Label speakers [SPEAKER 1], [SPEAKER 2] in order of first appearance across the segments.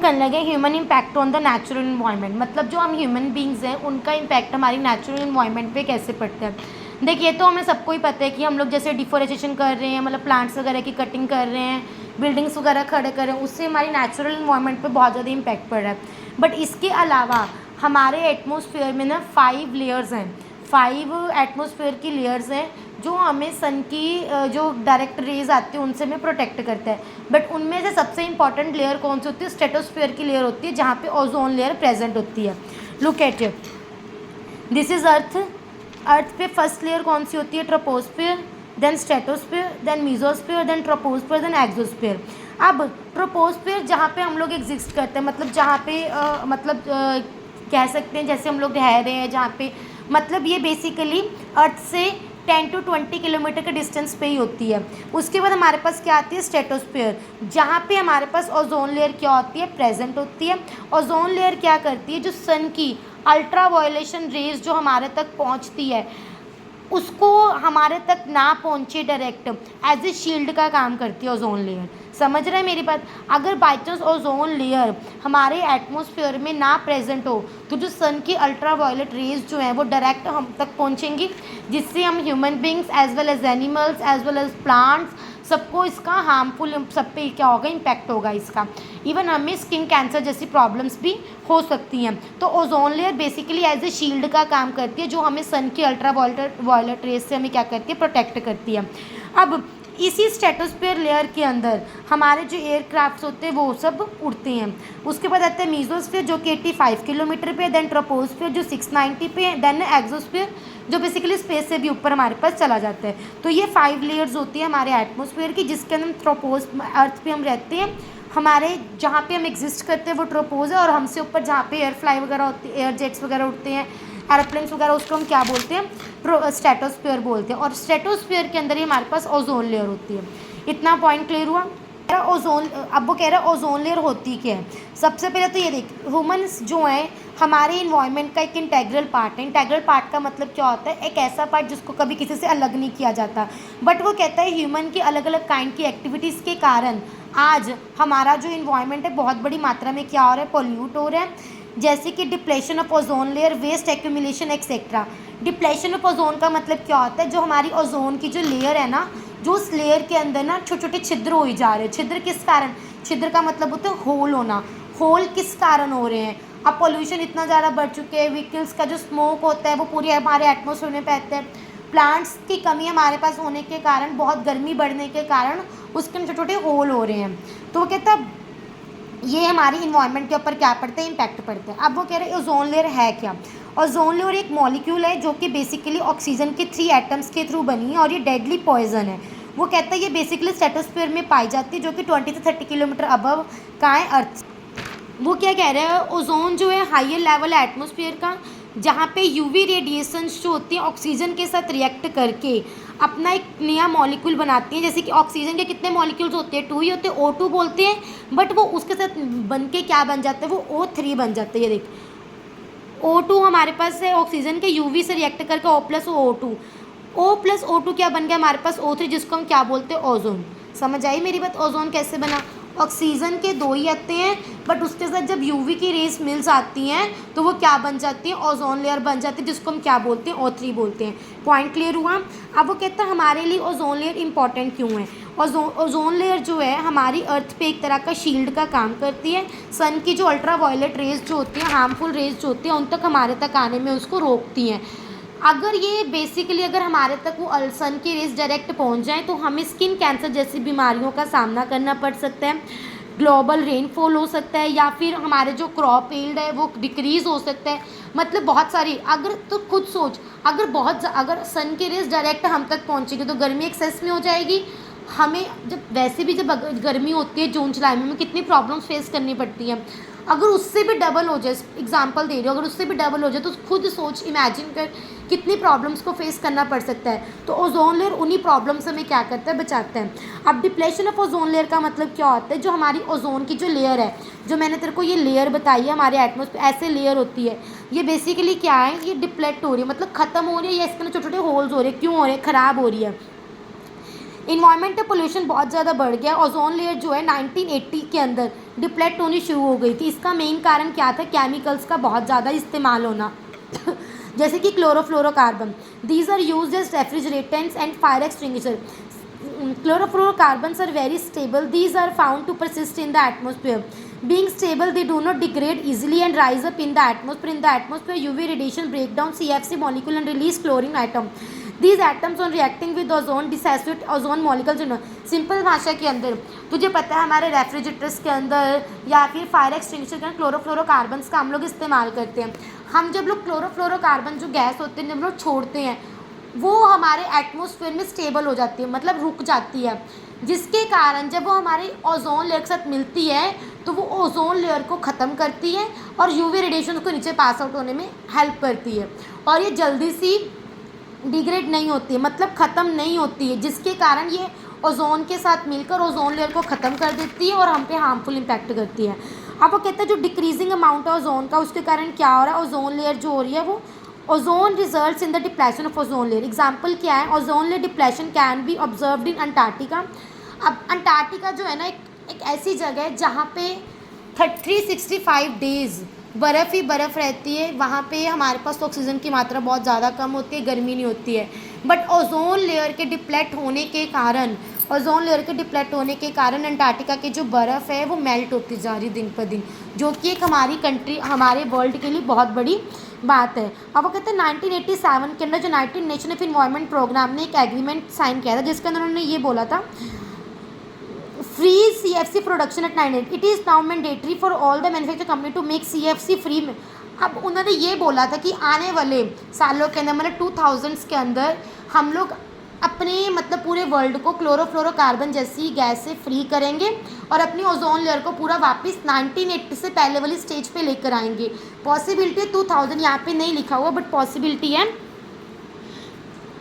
[SPEAKER 1] करने लगे human impact on the natural environment, मतलब जो हम ह्यूमन बींग्स हैं उनका इम्पैक्ट हमारी नेचुरल इन्वायरमेंट पे कैसे पड़ता है। देखिए तो हमें सबको ही पता है कि हम लोग जैसे डिफोरेस्टेशन कर रहे हैं, मतलब प्लांट्स वगैरह की कटिंग कर रहे हैं, बिल्डिंग्स वगैरह खड़े कर रहे हैं, उससे हमारी नेचुरल इन्वायरमेंट पे बहुत ज़्यादा इम्पैक्ट पड़ रहा है। बट इसके अलावा हमारे एटमॉस्फेयर में ना 5 लेयर्स हैं, 5 एटमॉस्फेयर की लेयर्स हैं जो हमें सन की जो डायरेक्ट रेज आती है उनसे हमें प्रोटेक्ट करता है। बट उनमें से सबसे इंपॉर्टेंट लेयर कौन सी होती है? स्ट्रेटोस्फेयर की लेयर होती है, जहाँ पे ओजोन लेयर प्रेजेंट होती है। Look at it, this is earth. Earth पे फर्स्ट लेयर कौन सी होती है? Troposphere, then stratosphere, then mesosphere, then troposphere, then exosphere. अब ट्रोपोस्फेयर जहाँ पे हम लोग एग्जिस्ट करते हैं, मतलब जहाँ पे कह सकते हैं जैसे हम लोग रह रहे हैं जहाँ पे, मतलब ये बेसिकली अर्थ से 10 to 20 किलोमीटर के डिस्टेंस पे ही होती है। उसके बाद हमारे पास क्या आती है? स्ट्रेटोस्फेयर, जहाँ पे हमारे पास ओजोन लेयर क्या होती है? प्रेजेंट होती है। ओजोन लेयर क्या करती है? जो सन की अल्ट्रा वायलेशन रेज जो हमारे तक पहुँचती है उसको हमारे तक ना पहुँचे डायरेक्ट, एज ए शील्ड का काम करती है ओजोन लेयर। समझ रहे हैं मेरी बात? अगर बाई चांस ओजोन लेयर हमारे एटमॉस्फेयर में ना प्रेजेंट हो तो जो सन की अल्ट्रा वायलेट रेज जो हैं वो डायरेक्ट हम तक पहुँचेंगी, जिससे हम human beings as well as animals as well as plants सबको इसका हार्मफुल सब पे क्या होगा? इम्पैक्ट होगा इसका। इवन हमें स्किन कैंसर जैसी प्रॉब्लम्स भी हो सकती हैं। तो ozone layer basically as a shield का काम करती है, जो हमें सन की अल्ट्रा वायलेट रेज से हमें क्या करती है? प्रोटेक्ट करती है। अब इसी स्ट्रेटोस्फेयर लेयर के अंदर हमारे जो एयरक्राफ्ट्स होते हैं वो सब उड़ते हैं। उसके बाद आते हैं मीजोस्फेयर जो कि 85 किलोमीटर पे, देन ट्रोपोस्फेयर जो 690 पे, देन एक्सोस्फेयर जो बेसिकली स्पेस से भी ऊपर हमारे पास चला जाता है। तो ये 5 लेयर्स होती है हमारे एटमॉस्फेयर की, जिसके अंदर ट्रोपोज अर्थ पे हम रहते हैं। हमारे जहाँ पे हम एग्जिस्ट करते हैं वो ट्रोपोज है, और हमसे ऊपर जहाँ पे एयर फ्लाई वगैरह होती है, एयर जेट्स वगैरह उड़ते हैं, एरोप्लेन्स वगैरह, उसको हम क्या बोलते हैं? स्ट्रेटोस्फेयर बोलते हैं। और स्ट्रेटोस्फेयर के अंदर ही हमारे पास ओजोन लेयर होती है। इतना पॉइंट क्लियर हुआ? ओजोन, अब वो कह रहा है ओजोन लेयर होती क्या है। सबसे पहले तो ये देख, ह्यूमंस जो हैं हमारे इन्वायरमेंट का एक इंटेग्रल पार्ट है। इंटेग्रल पार्ट का मतलब क्या होता है? एक ऐसा पार्ट जिसको कभी किसी से अलग नहीं किया जाता। बट वो कहता है ह्यूमन की अलग अलग काइंड की एक्टिविटीज़ के कारण आज हमारा जो इन्वायरमेंट है बहुत बड़ी मात्रा में क्या हो रहा है? पॉल्यूट हो रहा है। जैसे कि depletion of ozone layer, waste accumulation etcetera. Depletion of ozone का मतलब क्या होता है? जो हमारी ओजोन की जो लेयर है ना, जो उस लेयर के अंदर ना छोटे छोटे छिद्र हो जा रहे हैं। छिद्र किस कारण? छिद्र का मतलब होता है होल होना। होल किस कारण हो रहे हैं? अब पोल्यूशन इतना ज़्यादा बढ़ चुके हैं, व्हीकल्स का जो स्मोक होता है वो पूरी हमारे एटमॉस्फेयर में फैलता है, प्लांट्स की कमी हमारे पास होने के कारण, बहुत गर्मी बढ़ने के कारण उसके छोटे छोटे होल हो रहे हैं। तो वो कहता है ये हमारी इन्वायरमेंट के ऊपर क्या पड़ता है? इम्पैक्ट पड़ता है। अब वो कह रहे हैं ओजोन लेयर है क्या? ओजोन लेयर एक मॉलिक्यूल है जो कि बेसिकली ऑक्सीजन के 3 एटम्स के थ्रू बनी है, और ये डेडली पॉइजन है। वो कहता है ये बेसिकली स्ट्रेटोस्फीयर में पाई जाती है, जो कि 20 से 30 किलोमीटर अबव कहाँ है? अर्थ। वो क्या कह रहे हैं? ओजोन जो है हाइयर लेवल है एटमॉस्फेयर का, जहाँ पे यूवी रेडिएशंस जो होती हैं ऑक्सीजन के साथ रिएक्ट करके अपना एक नया मॉलिक्यूल बनाती हैं। जैसे कि ऑक्सीजन के कितने मॉलिक्यूल्स होते हैं? 2 ही होते हैं, O2 बोलते हैं। बट वो उसके साथ बन के क्या बन जाता है? वो O3 बन जाते हैं। ये देख, O2 हमारे पास है ऑक्सीजन के, यूवी से रिएक्ट करके O+O2, O+O2 क्या बन गया हमारे पास? O3, जिसको हम क्या बोलते हैं? ओजोन। समझ आई मेरी बात? ओजोन कैसे बना? ऑक्सीजन के 2 ही आते हैं, बट उसके साथ जब यूवी की रेस मिल्स आती हैं तो वो क्या बन जाती है? ओजोन लेयर बन जाती है, जिसको हम क्या बोलते हैं? O3 बोलते हैं। पॉइंट क्लियर हुआ? अब वो कहता है हमारे लिए ओजोन लेयर इंपॉर्टेंट क्यों है? ओजोन लेयर जो है हमारी अर्थ पे एक तरह का शील्ड का काम करती है। सन की जो अल्ट्रा वायलेट रेज जो होती हैं, हार्मफुल रेज जो होती हैं, उन तक हमारे तक आने में उसको रोकती हैं। अगर ये बेसिकली अगर हमारे तक वो सन की रेज डायरेक्ट पहुंच जाए तो हमें स्किन कैंसर जैसी बीमारियों का सामना करना पड़ सकता है, ग्लोबल रेनफॉल हो सकता है, या फिर हमारे जो क्रॉप यील्ड है वो डिक्रीज़ हो सकता है। मतलब बहुत सारी, अगर तो खुद सोच, अगर सन की रेज डायरेक्ट हम तक पहुंचेगी तो गर्मी एक्सेस में हो जाएगी। हमें जब वैसे भी जब गर्मी होती है जून जुलाई में, हमें कितनी प्रॉब्लम्स फेस करनी पड़ती हैं। अगर उससे भी डबल हो जाए, एग्जांपल दे रही हो, अगर उससे भी डबल हो जाए तो खुद सोच, इमेजिन कर कितनी प्रॉब्लम्स को फेस करना पड़ सकता है। तो ओजोन लेयर उन्हीं प्रॉब्लम से हमें क्या करता है? बचाता है। अब डिप्लेशन ऑफ ओजोन लेयर का मतलब क्या होता है? जो हमारी ओजोन की जो लेयर है, जो मैंने तेरे को ये लेयर बताई है हमारे एटमॉस्फेयर, ऐसे लेयर होती है, ये बेसिकली क्या है? ये डिप्लेट हो रही है, मतलब ख़त्म हो रही है, या इसके अंदर छोटे छोटे होल्स हो रहे हैं। क्यों हो रहे हैं? ख़राब हो रही है। इन्वायरमेंट में पोल्यूशन बहुत ज़्यादा बढ़ गया। ओजोन लेयर जो है 1980 के अंदर डिप्लेट होनी शुरू हो गई थी। इसका मेन कारण क्या था? केमिकल्स का बहुत ज़्यादा इस्तेमाल होना जैसे कि chlorofluorocarbon, these are used as refrigerants and fire extinguisher. Chlorofluorocarbons are very stable. These are found to persist in the atmosphere. Being stable, they do not degrade easily and rise up in the atmosphere. In the atmosphere, UV radiation break down CFC molecule and release chlorine atom. These atoms on reacting with ozone dissociate ozone molecules in simple भाषा के अंदर तुझे पता है हमारे refrigerators के अंदर या फिर फायर एक्सटिंग्विशर के अंदर क्लोरोफ्लोरोकार्बन्स का हम लोग इस्तेमाल करते हैं। हम जब लोग क्लोरोफ्लोरोकार्बन जो गैस होते हैं जब लोग छोड़ते हैं वो हमारे एटमॉस्फेयर में स्टेबल हो जाती है, मतलब रुक जाती है, जिसके कारण जब वो हमारे ओजोन लेयर के साथ मिलती है तो वो ओजोन लेयर को ख़त्म करती है और यूवी रेडिएशन को नीचे पास आउट होने में हेल्प करती है और ये जल्दी सी डिग्रेड नहीं होती है, मतलब ख़त्म नहीं होती है, जिसके कारण ये ओजोन के साथ मिलकर ओजोन लेयर को ख़त्म कर देती है और हम पे हार्मफुल इम्पैक्ट करती है। अब वो कहते हैं जो डिक्रीजिंग अमाउंट है ओजोन का उसके कारण क्या हो रहा है, ओजोन लेयर जो हो रही है वो ozone results in the depletion of ozone layer. Example क्या है? Ozone layer depletion can be observed in Antarctica. अब अंटार्कटिका जो है ना एक ऐसी जगह है जहाँ पे 365 डेज़ बर्फ़ ही बर्फ़ रहती है। वहाँ पे हमारे पास ऑक्सीजन की मात्रा बहुत ज़्यादा कम होती है, गर्मी नहीं होती है। बट ओजोन लेयर के डिप्लेट होने के कारण अंटार्कटिका की जो बर्फ़ है वो मेल्ट होती जा रही दिन पर दिन, जो कि एक हमारे वर्ल्ड के लिए बहुत बड़ी बात है। अब वो कहते हैं 1987 के अंदर जो United Nation of Environment Programme ने एक एग्रीमेंट साइन किया था जिसके अंदर उन्होंने ये बोला था free CFC production at 98। It is now mandatory for all the manufacture company to make CFC free. अब उन्होंने ये बोला था कि आने वाले सालों के अंदर मतलब 2000s के अंदर हम लोग अपने मतलब पूरे वर्ल्ड को क्लोरोफ्लोरोकार्बन जैसी गैस से फ्री करेंगे और अपनी ओजोन लेयर को पूरा वापस 1980 से पहले वाली स्टेज पे लेकर आएंगे। पॉसिबिलिटी है 2000, यहाँ पे नहीं लिखा हुआ बट पॉसिबिलिटी है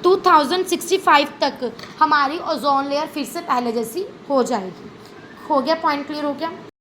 [SPEAKER 1] 2065 तक हमारी ओजोन लेयर फिर से पहले जैसी हो जाएगी। हो गया? पॉइंट क्लियर हो गया?